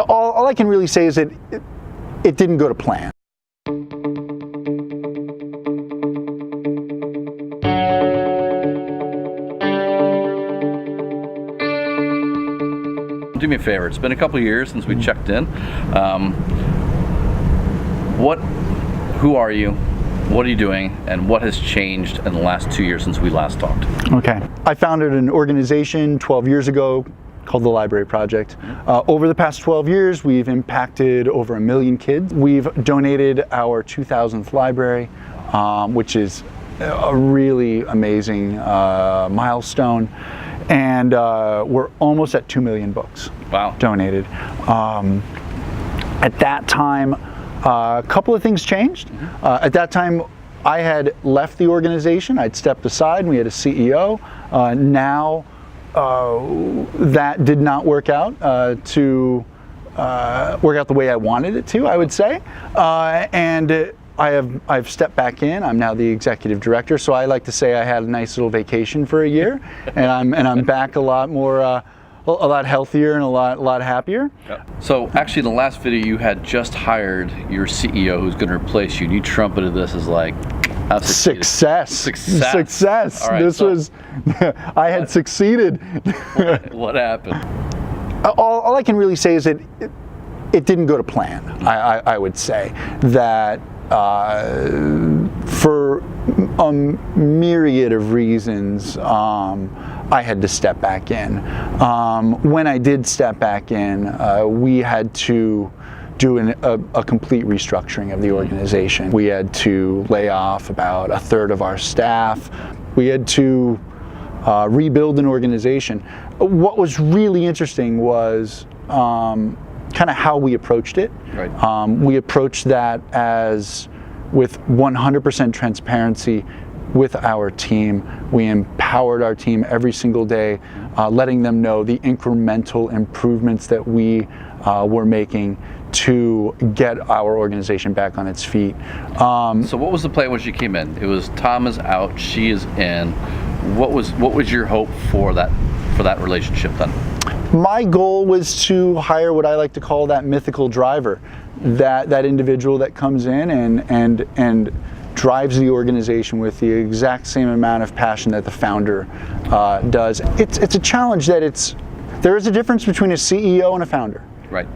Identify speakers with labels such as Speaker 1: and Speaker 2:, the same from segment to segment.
Speaker 1: All I can really say is that it didn't go to plan.
Speaker 2: Do me a favor, it's been a couple of years since we checked in. Who are you? What are you doing? And what has changed in the last 2 years since we last talked?
Speaker 1: Okay. I founded an organization 12 years ago called the Library Project. Over the past 12 years, we've impacted over 1 million kids. We've donated our 2,000th library, which is a really amazing milestone. And we're almost at 2 million books.
Speaker 2: Wow.
Speaker 1: Donated. At that time, a couple of things changed. At that time, I had left the organization. I'd stepped aside and we had a CEO. Now, that did not work out the way I wanted it to, I would say. And I've stepped back in. I'm now the executive director, so I like to say I had a nice little vacation for a year, and I'm back a lot more, a lot healthier and a lot happier.
Speaker 2: Yep. So actually, in the last video, you had just hired your CEO, who's going to replace you, and you trumpeted this as like
Speaker 1: success.
Speaker 2: All right,
Speaker 1: I had succeeded.
Speaker 2: What happened?
Speaker 1: All I can really say is that it didn't go to plan. I would say that. For a myriad of reasons, I had to step back in. When I did step back in, we had to do a complete restructuring of the organization. We had to lay off about 1/3 of our staff. We had to rebuild an organization. What was really interesting was kind of how we approached it.
Speaker 2: Right.
Speaker 1: We approached that as with 100% transparency with our team. We empowered our team every single day, letting them know the incremental improvements that we were making to get our organization back on its feet.
Speaker 2: So what was the plan when she came in? It was Tom is out, she is in. What was your hope for that relationship then?
Speaker 1: My goal was to hire what I like to call that mythical driver, that individual that comes in and drives the organization with the exact same amount of passion that the founder does. It's a challenge that there is a difference between a CEO and a founder.
Speaker 2: Right.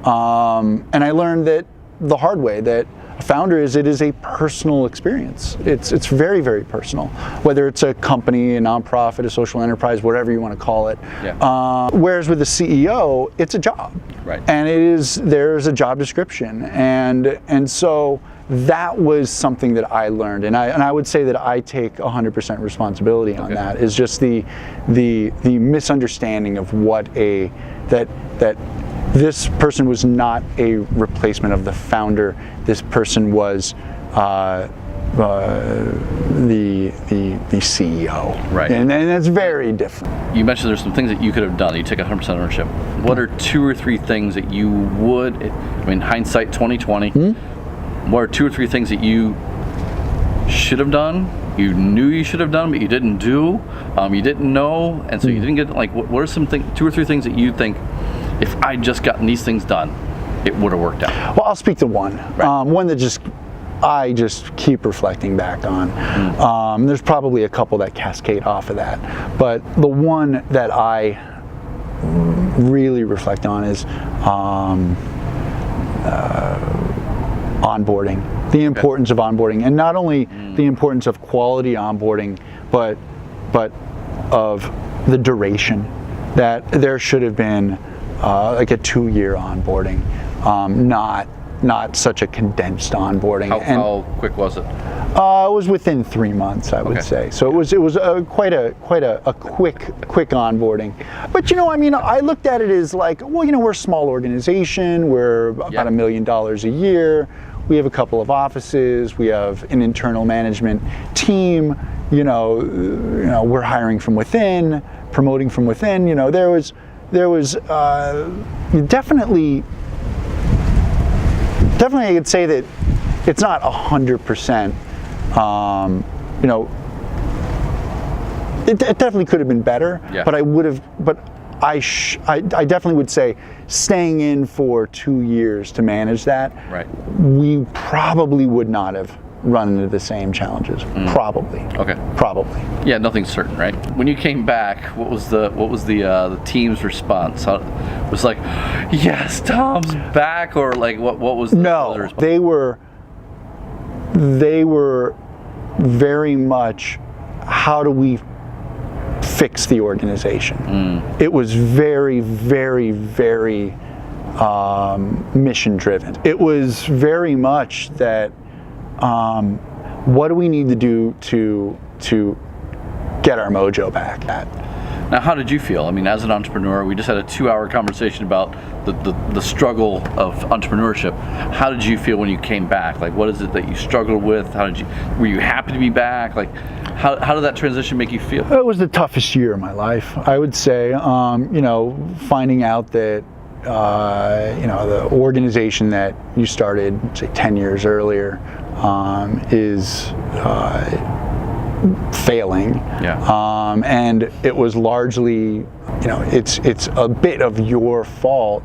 Speaker 1: And I learned that the hard way, that a founder it is a personal experience. It's very, very personal, whether it's a company, a nonprofit, a social enterprise, whatever you want to call it.
Speaker 2: Yeah.
Speaker 1: Whereas with a CEO, it's a job.
Speaker 2: Right.
Speaker 1: And there's a job description. And so that was something that I learned. And I would say that I take 100% responsibility on that. Is just the misunderstanding of that this person was not a replacement of the founder. This person was the CEO.
Speaker 2: Right.
Speaker 1: And that's very different.
Speaker 2: You mentioned there's some things that you could have done. You take 100% ownership. What are 2 or 3 things that you would, hindsight 2020, what are 2 or 3 things that you should have done, you knew you should have done, but you didn't do, you didn't know, and so you didn't get, what are some 2 or 3 things that you think, if I'd just gotten these things done, it would have worked out?
Speaker 1: Well, I'll speak to one.
Speaker 2: Right.
Speaker 1: One that I just keep reflecting back on. There's probably a couple that cascade off of that, but the one that I really reflect on is onboarding. The importance of onboarding, and not only the importance of quality onboarding, but of the duration. That there should have been like a 2-year onboarding, not such a condensed onboarding.
Speaker 2: How quick was it?
Speaker 1: It was within 3 months, I would say. So it was quite a quick onboarding. But I looked at it as like, well, we're a small organization. We're about $1 million a year. We have a couple of offices. We have an internal management team. We're hiring from within, promoting from within. There was definitely I could say that it's not 100%. It definitely could have been better.
Speaker 2: Yeah.
Speaker 1: But I definitely would say staying in for 2 years to manage that,
Speaker 2: Right.
Speaker 1: we probably would not have run into the same challenges. Probably.
Speaker 2: Okay.
Speaker 1: Probably.
Speaker 2: Yeah, nothing's certain, right? When you came back, what was the team's response? It was like, yes, Tom's back, or like what was the response?
Speaker 1: They were very much, how do we fix the organization? It was very, very, very mission driven. It was very much that, what do we need to do to get our mojo back?
Speaker 2: Now, how did you feel? I mean, as an entrepreneur, we just had a 2-hour conversation about the struggle of entrepreneurship. How did you feel when you came back? Like, what is it that you struggled with? Were you happy to be back? Like, how did that transition make you feel?
Speaker 1: It was the toughest year of my life, I would say. Finding out that the organization that you started, say, 10 years earlier, is failing.
Speaker 2: Yeah.
Speaker 1: And it was largely, it's a bit of your fault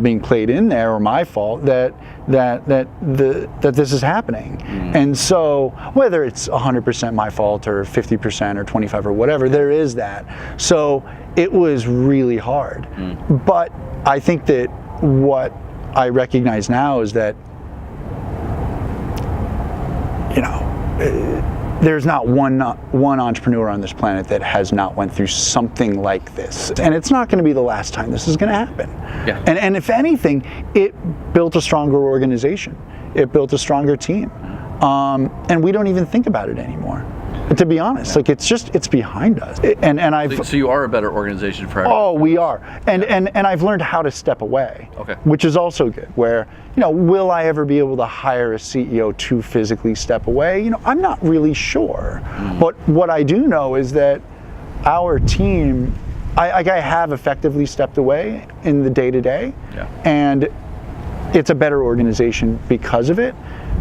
Speaker 1: being played in there, or my fault, that this is happening. And so whether it's 100% my fault or 50% or 25 or whatever, there is that. So it was really hard. But I think that what I recognize now is that, there's not one entrepreneur on this planet that has not went through something like this. And it's not going to be the last time this is going to happen.
Speaker 2: Yeah.
Speaker 1: And if anything, it built a stronger organization. It built a stronger team. And we don't even think about it anymore. To be honest, like it's behind us.
Speaker 2: So you are a better organization for everyone.
Speaker 1: Oh, we are. And I've learned how to step away.
Speaker 2: Okay.
Speaker 1: Which is also good. Where, will I ever be able to hire a CEO to physically step away? I'm not really sure. But what I do know is that our team, I have effectively stepped away in the day-to-day.
Speaker 2: Yeah.
Speaker 1: And it's a better organization because of it,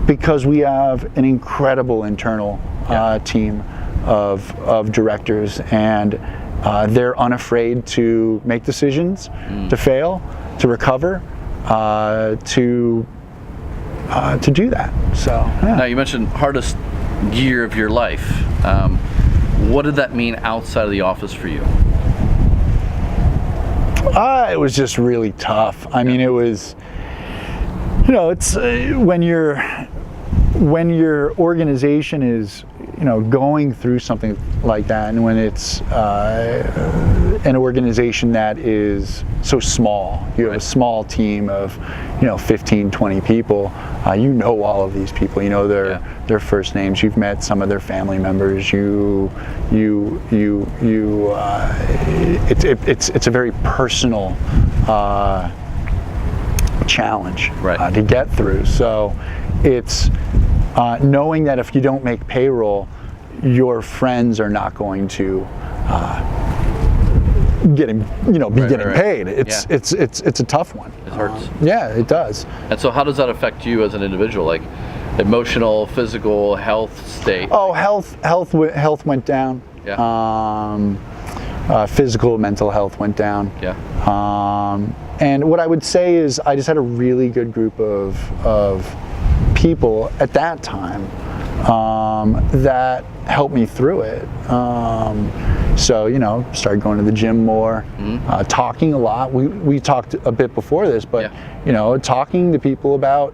Speaker 1: because we have an incredible internal team of directors, and they're unafraid to make decisions, to fail, to recover, to do that. So
Speaker 2: Now, you mentioned hardest year of your life. What did that mean outside of the office for you?
Speaker 1: It was just really tough. I mean, it was, it's when your organization is, going through something like that, and when it's an organization that is so small, you have a small team of, 15, 20 people, all of these people, their first names, you've met some of their family members, it's a very personal challenge to get through. So it's knowing that if you don't make payroll, your friends are not going to be getting paid. It's a tough one.
Speaker 2: It hurts.
Speaker 1: Yeah, it does.
Speaker 2: And so how does that affect you as an individual, like emotional, physical, health state?
Speaker 1: Oh, health went down.
Speaker 2: Yeah.
Speaker 1: Physical, mental health went down.
Speaker 2: Yeah.
Speaker 1: And what I would say is I just had a really good group of people at that time that helped me through it. So, started going to the gym more, talking a lot. We talked a bit before this, but, talking to people about,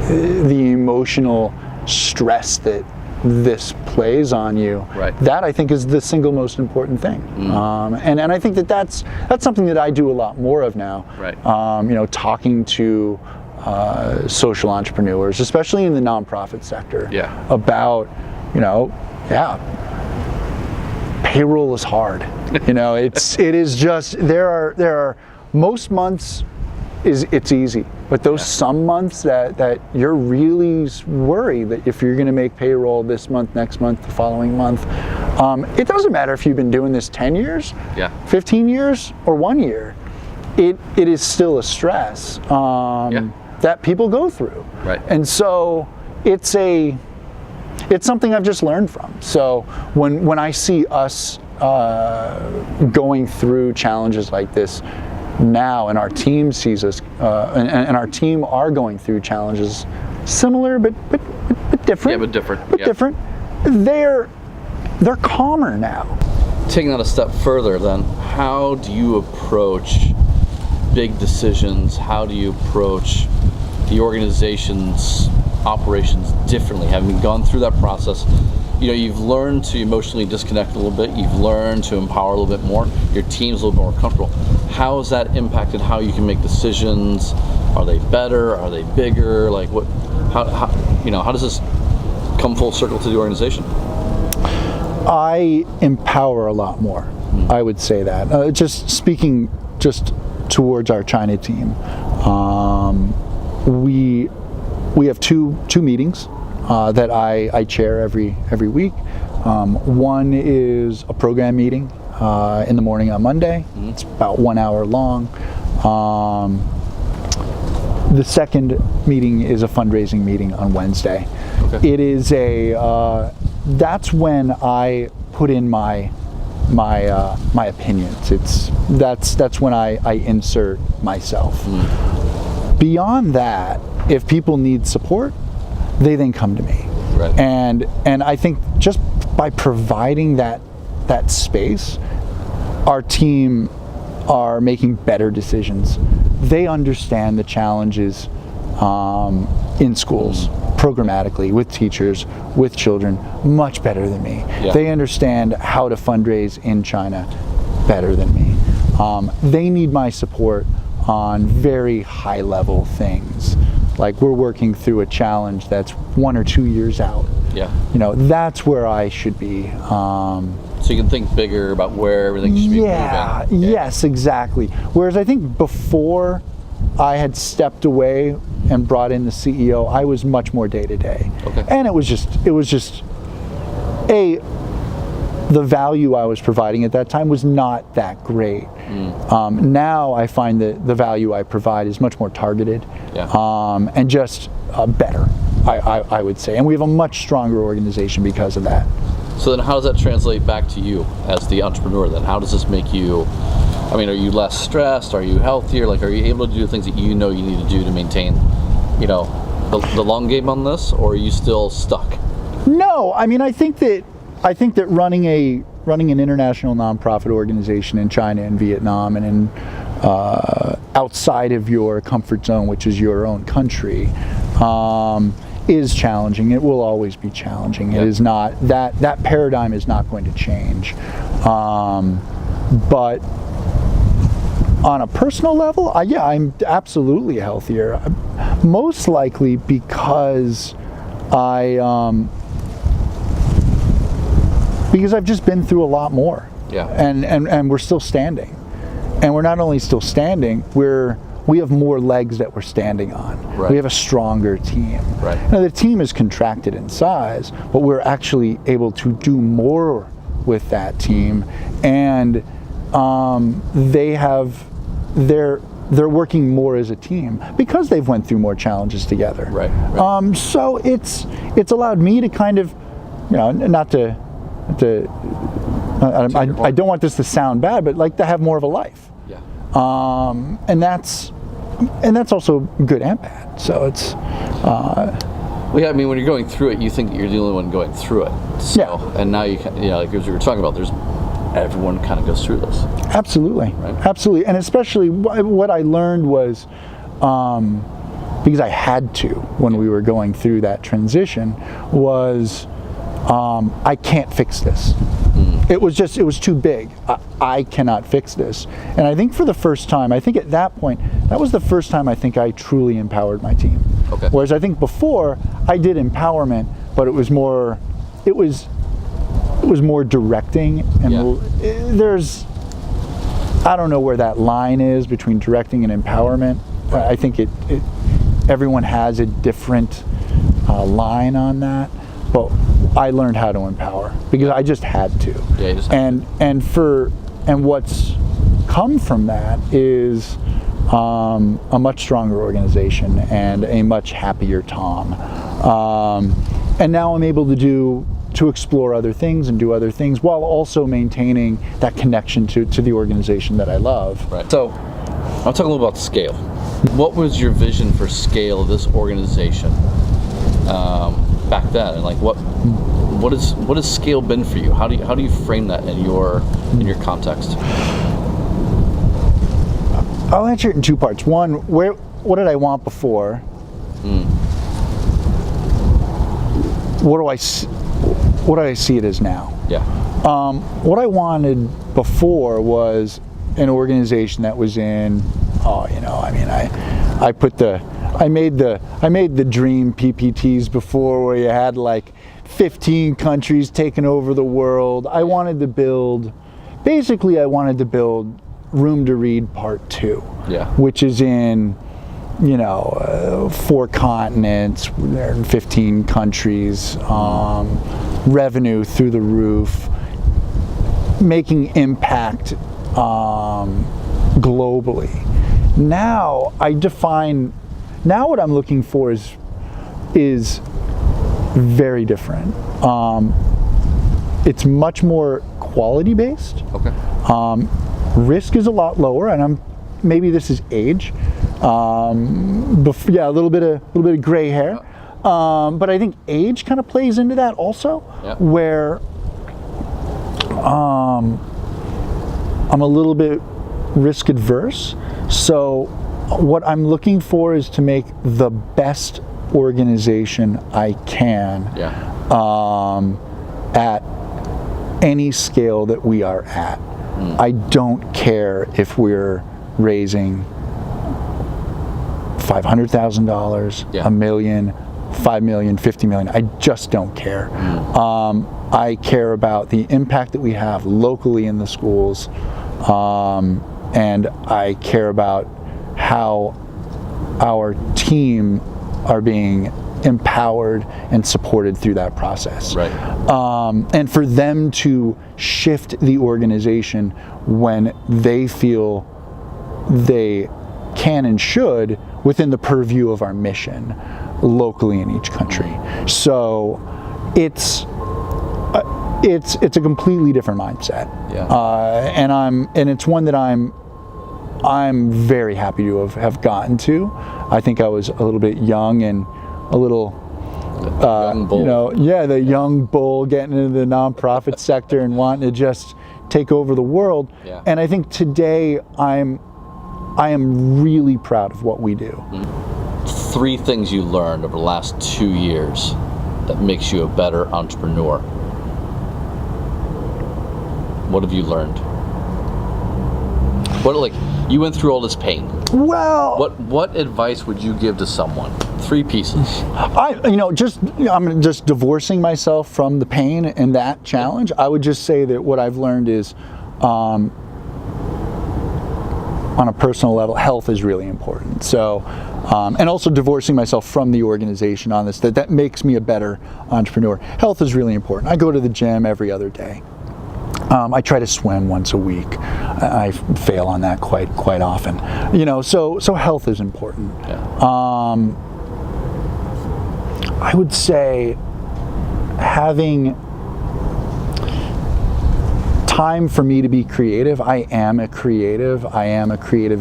Speaker 1: the emotional stress that this plays on you.
Speaker 2: Right.
Speaker 1: That I think is the single most important thing. And I think that's something that I do a lot more of now.
Speaker 2: Right.
Speaker 1: Talking to social entrepreneurs, especially in the nonprofit sector, about, payroll is hard. It is just, there are most months it's easy, but those some months that you're really worried that if you're going to make payroll this month, next month, the following month, it doesn't matter if you've been doing this 10 years, 15 years, or 1 year. It is still a stress that people go through.
Speaker 2: Right.
Speaker 1: And so it's it's something I've just learned from. So when I see us going through challenges like this now, and our team sees us, and our team are going through challenges similar but different.
Speaker 2: Yeah, but different.
Speaker 1: But different. They're calmer now.
Speaker 2: Taking that a step further, then, how do you approach big decisions? How do you approach the organization's operations differently? Having gone through that process, you've learned to emotionally disconnect a little bit. You've learned to empower a little bit more. Your team's a little bit more comfortable. How has that impacted how you can make decisions? Are they better? Are they bigger? Like what? How does this come full circle to the organization?
Speaker 1: I empower a lot more. I would say that. Just speaking towards our China team, we have two meetings that I chair every week. One is a program meeting in the morning on Monday. It's about 1 hour long. The second meeting is a fundraising meeting on Wednesday. Okay. It is that's when I put in my opinions. That's when I insert myself. Beyond that, if people need support, they then come to me.
Speaker 2: Right.
Speaker 1: And I think just by providing that space, our team are making better decisions. They understand the challenges in schools, programmatically, with teachers, with children, much better than me. Yeah. They understand how to fundraise in China better than me. They need my support on very high level things. Like we're working through a challenge that's 1 or 2 years out.
Speaker 2: Yeah.
Speaker 1: That's where I should be.
Speaker 2: So you can think bigger about where everything should be moving.
Speaker 1: Yeah, yes, exactly. Whereas I think before I had stepped away and brought in the CEO, I was much more day to day.
Speaker 2: Okay.
Speaker 1: And it was just the value I was providing at that time was not that great. Now I find that the value I provide is much more targeted, and just better, I would say. And we have a much stronger organization because of that.
Speaker 2: So then how does that translate back to you as the entrepreneur then? How does this make you, are you less stressed? Are you healthier? Like, are you able to do things that you need to do to maintain, the long game on this, or are you still stuck?
Speaker 1: No, I think that running an international nonprofit organization in China and Vietnam and in outside of your comfort zone, which is your own country, is challenging. It will always be challenging. It is not that paradigm is not going to change. But on a personal level, I'm absolutely healthier. Most likely because because I've just been through a lot more.
Speaker 2: Yeah.
Speaker 1: And we're still standing. And we're not only still standing, we have more legs that we're standing on.
Speaker 2: Right.
Speaker 1: We have a stronger team.
Speaker 2: Right.
Speaker 1: Now the team is contracted in size, but we're actually able to do more with that team, and they're working more as a team because they've went through more challenges together.
Speaker 2: Right.
Speaker 1: So it's allowed me to kind of, I don't want this to sound bad, but like to have more of a life.
Speaker 2: Yeah.
Speaker 1: And that's also good and bad. So it's.
Speaker 2: When you're going through it, you think that you're the only one going through it. So, and now like as we were talking about, everyone kind of goes through this.
Speaker 1: Absolutely.
Speaker 2: Right?
Speaker 1: Absolutely. And especially what I learned was, because I had to when we were going through that transition, was I can't fix this. It was too big. I cannot fix this. And I think for the first time, at that point, that was the first time I think I truly empowered my team.
Speaker 2: Okay.
Speaker 1: Whereas I think before I did empowerment, but it was more directing, and I don't know where that line is between directing and empowerment. I think everyone has a different line on that, but I learned how to empower because I just had to.
Speaker 2: Yeah, you just had
Speaker 1: to. And what's come from that is a much stronger organization and a much happier Tom. And now I'm able to explore other things and do other things while also maintaining that connection to the organization that I love.
Speaker 2: Right. So I'll talk a little about scale. What was your vision for scale of this organization back then, and like what has scale been for you? How do you frame that in your context?
Speaker 1: I'll answer it in two parts. One, what did I want before? What do I see it as now?
Speaker 2: Yeah.
Speaker 1: What I wanted before was an organization that was in, I made the dream PPTs before, where you had like 15 countries taking over the world. I wanted to build Room to Read Part 2, which is in 4 continents, they're in 15 countries, revenue through the roof, making impact globally. Now what I'm looking for is very different. It's much more quality based.
Speaker 2: Okay.
Speaker 1: Risk is a lot lower, and maybe this is age. A little bit of gray hair, but I think age kind of plays into that also, where I'm a little bit risk adverse. So what I'm looking for is to make the best organization I can at any scale that we are at. I don't care if we're raising $500,000, $1 million, $5 million, $50 million. I just don't care. I care about the impact that we have locally in the schools, and I care about how our team are being empowered and supported through that process.
Speaker 2: Right.
Speaker 1: And for them to shift the organization when they feel they can and should within the purview of our mission locally in each country. So it's a completely different mindset. And it's one that I'm very happy to have gotten to. I think I was a little bit young and a little
Speaker 2: young bull.
Speaker 1: The young bull getting into the nonprofit sector and wanting to just take over the world. And I think today I am really proud of what we do.
Speaker 2: 3 things you learned over the last 2 years that makes you a better entrepreneur. What have you learned? You went through all this pain.
Speaker 1: Well,
Speaker 2: what advice would you give to someone? 3 pieces.
Speaker 1: I'm just divorcing myself from the pain and that challenge. I would just say that what I've learned is, on a personal level, health is really important. So, and also divorcing myself from the organization on this, that makes me a better entrepreneur. Health is really important. I go to the gym every other day. I try to swim once a week. I fail on that quite often. So health is important. I would say having time for me to be creative. I am a creative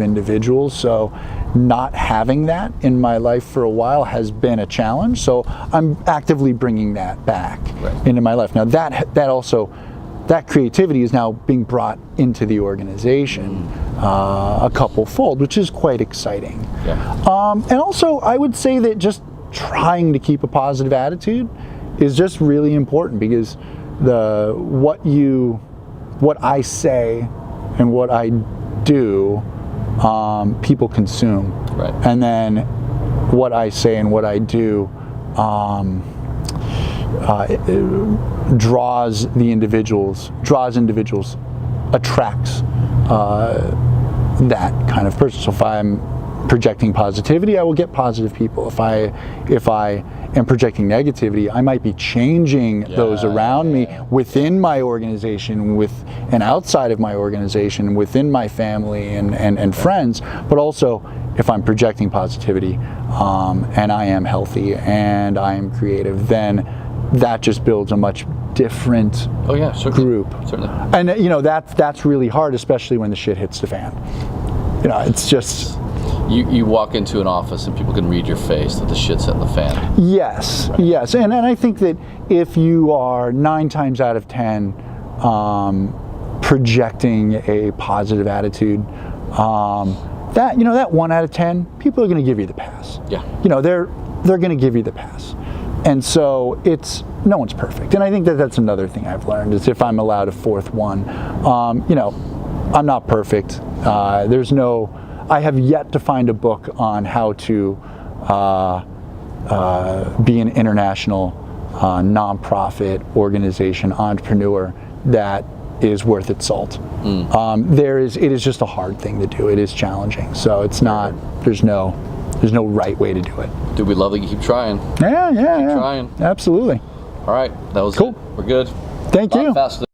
Speaker 1: individual, so not having that in my life for a while has been a challenge. So I'm actively bringing that back into my life. Now that creativity is now being brought into the organization a couple-fold, which is quite exciting. And also, I would say that just trying to keep a positive attitude is just really important, because what I say and what I do, people consume. And then what I say and what I do draws individuals, attracts that kind of person. So if I'm projecting positivity, I will get positive people. If I am projecting negativity, I might be changing those around me within my organization, and outside of my organization, within my family and friends. But also, if I'm projecting positivity and I am healthy and I am creative, then that just builds a much different
Speaker 2: Oh yeah, certainly.
Speaker 1: group.
Speaker 2: Certainly.
Speaker 1: And that's really hard, especially when the shit hits the fan. It's just
Speaker 2: You walk into an office and people can read your face that the shit's hitting the fan.
Speaker 1: yes,
Speaker 2: Right.
Speaker 1: yes, and I think that if you are 9 times out of 10 projecting a positive attitude, that 1 out of 10 people are going to give you the pass.
Speaker 2: Yeah.
Speaker 1: They're going to give you the pass, and so no one's perfect, and I think that that's another thing I've learned is if I'm allowed a fourth one, I'm not perfect. I have yet to find a book on how to be an international nonprofit organization entrepreneur that is worth its salt. It is just a hard thing to do. It is challenging. So it's not. There's no right way to do it.
Speaker 2: Dude, we'd love to keep trying.
Speaker 1: Yeah.
Speaker 2: Trying.
Speaker 1: Absolutely.
Speaker 2: All right, that was
Speaker 1: Cool.
Speaker 2: it. We're good.
Speaker 1: Thank
Speaker 2: A lot
Speaker 1: you.
Speaker 2: faster